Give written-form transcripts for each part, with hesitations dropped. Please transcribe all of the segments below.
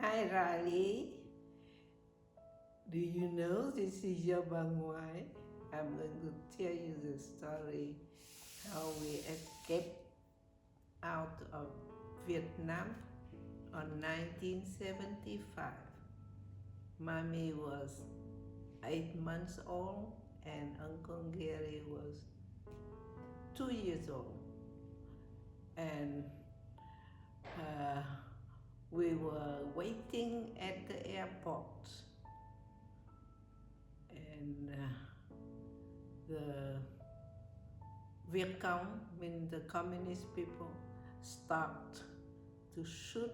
Hi Riley, do you know this is your Bangwai? I'm going to tell you the story how we escaped out of Vietnam on 1975. Mommy was 8 months old and Uncle Gary was 2 years old. And we were waiting at the airport, and the Viet Cong, mean the communist people, stopped to shoot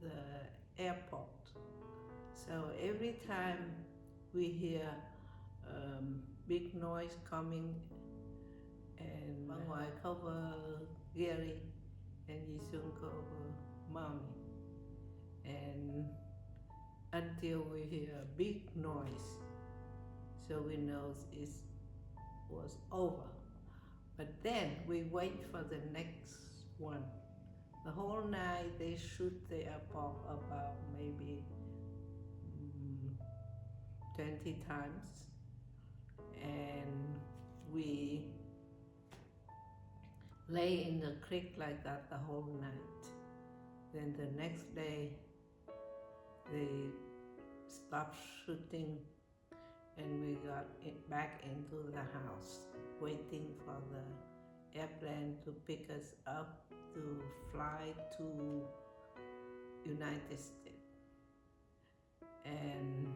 the airport. So every time we hear big noise coming, and Bang Hoài cover Gary and Yi Sung cover Mommy, and until we hear a big noise, so we know it was over. But then we wait for the next one. The whole night they shoot the airport about maybe 20 times, and we lay in the creek like that the whole night. Then the next day they stopped shooting, and we got back into the house waiting for the airplane to pick us up to fly to United States. And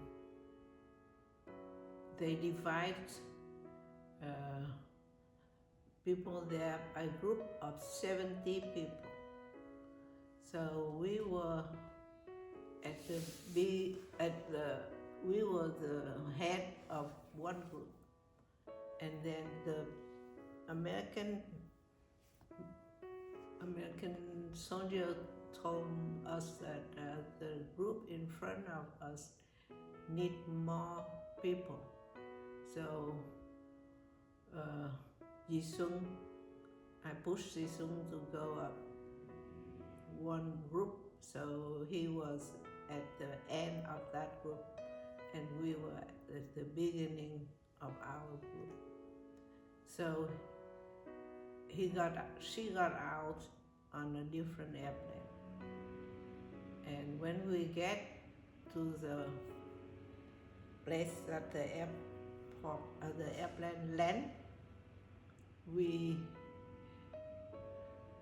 they divide people there, a group of 70 people. So we were we were the head of one group, and then the American soldier told us that the group in front of us need more people. So Yi Sung, I pushed Yi Sung to go up one group, so he was at the end of that group, and we were at the beginning of our group. So she got out on a different airplane, and when we get to the place that the airplane land, we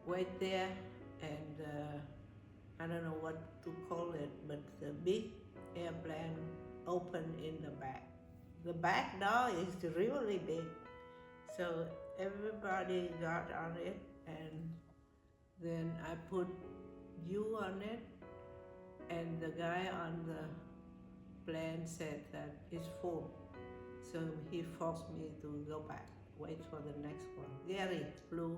wait there, and I don't know what to call it, but the big airplane opened in the back. The back door is really big, so everybody got on it, and then I put you on it, and the guy on the plane said that it's full, so he forced me to go back, wait for the next one. Gary flew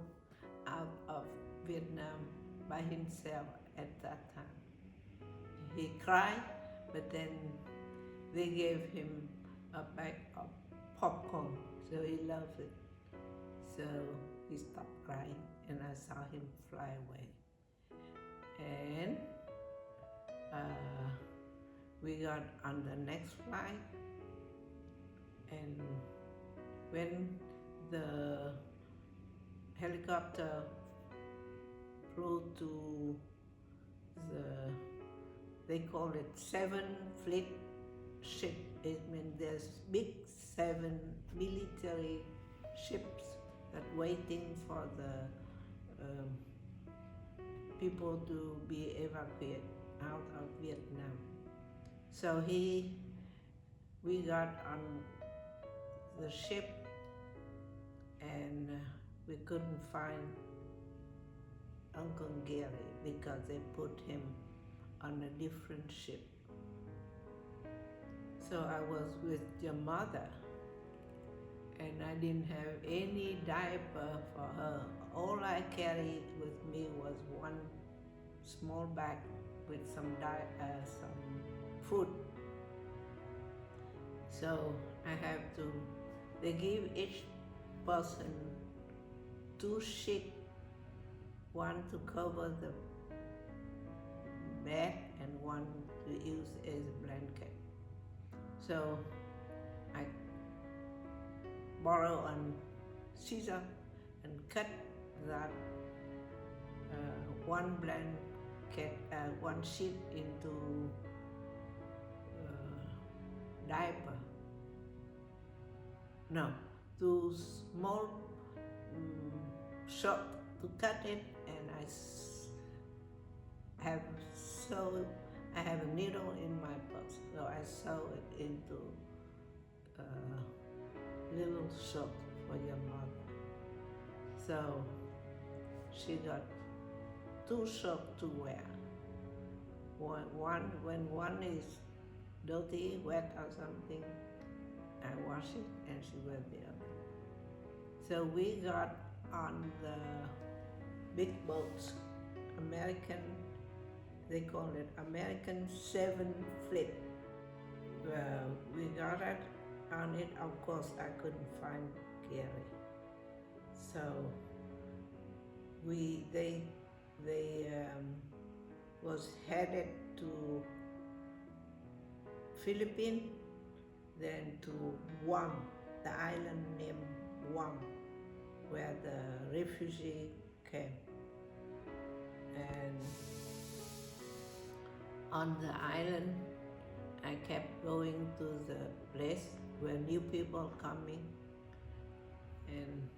out of Vietnam by himself at that time. He cried, but then they gave him a bag of popcorn, so he loved it. So he stopped crying, and I saw him fly away. And we got on the next flight, and when the helicopter flew to they call it 7 fleet ship. It means there's big 7 military ships that waiting for the people to be evacuated out of Vietnam. So we got on the ship, and we couldn't find Uncle Gary because they put him on a different ship. So I was with your mother, and I didn't have any diaper for her. All I carried with me was one small bag with some food. So they give each person 2 sheets, one to cover the bed and his blanket. So I borrow a scissor and cut that one blanket, one sheet into diaper. No, too small short to cut it, and I have a needle in my purse, so I sew it into little sock for your mother. So she got 2 socks to wear. When one is dirty, wet or something, I wash it and she wears the other. So we got on the big boats, they call it American 7 Fleet. We got it on it. Of course, I couldn't find Gary. So they was headed to Philippines, then to Guam, the island named Guam, where the refugee came. And on the island, I kept going to the place where new people coming, and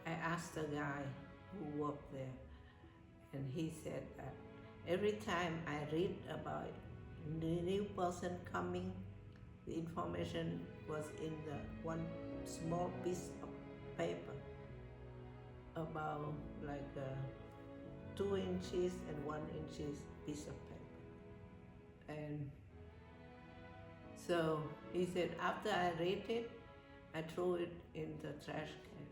I asked the guy who worked there, and he said that every time I read about the new person coming, the information was in the one small piece of paper, about like 2 inches and 1 inches piece of paper. And so he said, after I read it, I threw it in the trash can.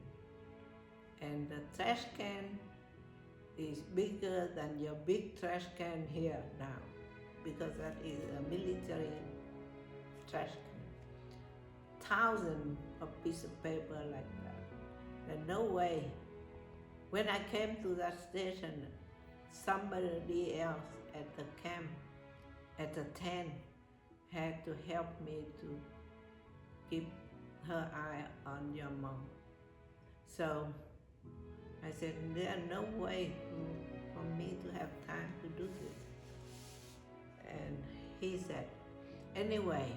And the trash can is bigger than your big trash can here now, because that is a military trash can. Thousands of pieces of paper like that. There's no way. When I came to that station, somebody else at the camp, at the tent, had to help me to keep her eye on your mom. So I said, there's no way for me to have time to do this. And he said, anyway,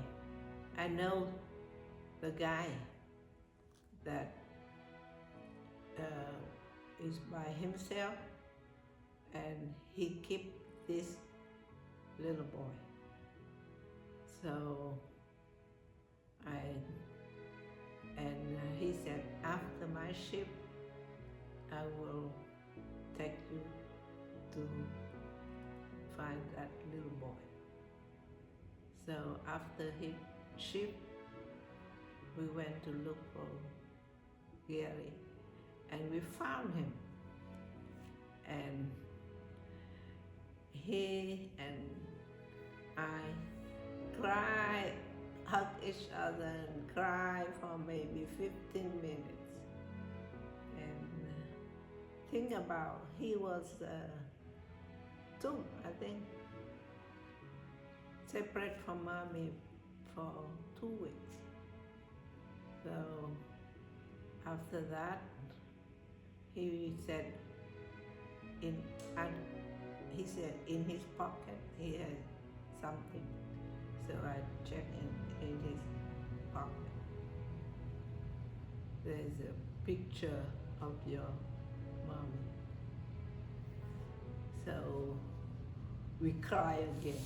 I know the guy that is by himself, and he keep this little boy. So he said, after my ship, I will take you to find that little boy. So after his ship, we went to look for Gary, and we found him. And he and I cried, hugged each other and cried for maybe 15 minutes. And think about, he was 2, I think, separate from mommy for 2 weeks. So after that, he said in his pocket he had something. So I checked in his pocket. There's a picture of your mommy. So we cry again.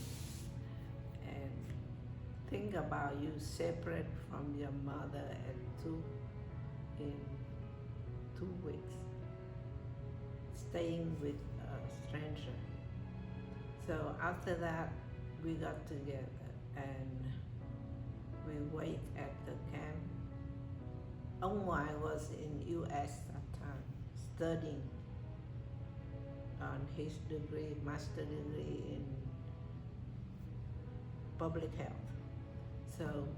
And think about you separate from your mother in 2 weeks, staying with a stranger. So after that, we got together and we wait at the camp. Ông was in US at the time, studying on his degree, master degree in public health. So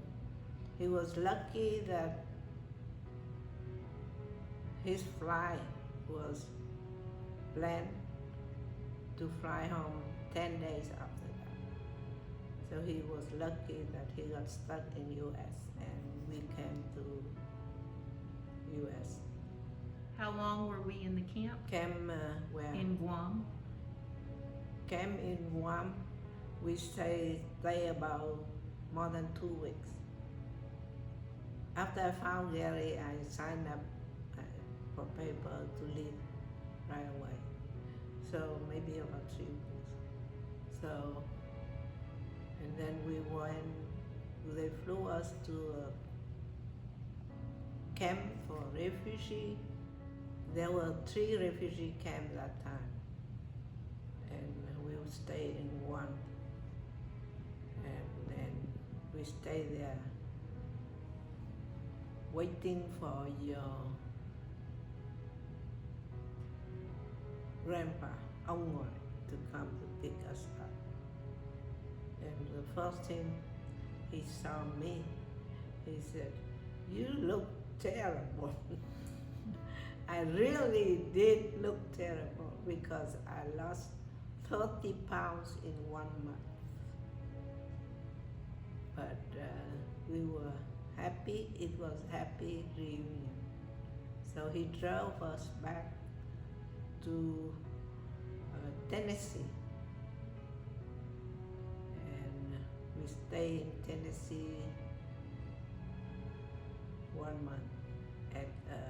he was lucky that his flight was planned to fly home 10 days after that. So he was lucky that he got stuck in U.S. and we came to U.S. How long were we in the camp? Came where? In Guam? Came in Guam. We stay about more than 2 weeks. After I found Gary, I signed up for paper to leave right away. So maybe about 3 weeks. So, and then they flew us to a camp for refugee. There were 3 refugee camps that time. And we would stay in one. And then we stayed there waiting for your grandpa, ông ngoại, to come to pick us up. And the first thing he saw me, he said, "You look terrible." I really did look terrible because I lost 30 pounds in 1 month. But we were happy. It was happy reunion. So he drove us back to Tennessee. And we stayed in Tennessee 1 month at a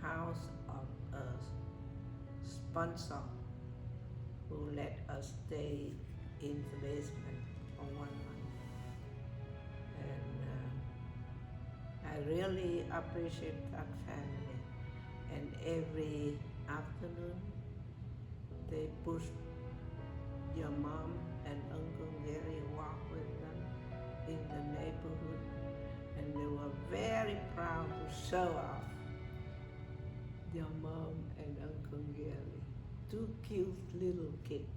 house of a sponsor who let us stay in the basement for 1 month. And I really appreciate that family. And every afternoon, they pushed your mom and Uncle Gary walk with them in the neighborhood. And they were very proud to show off your mom and Uncle Gary, 2 cute little kids.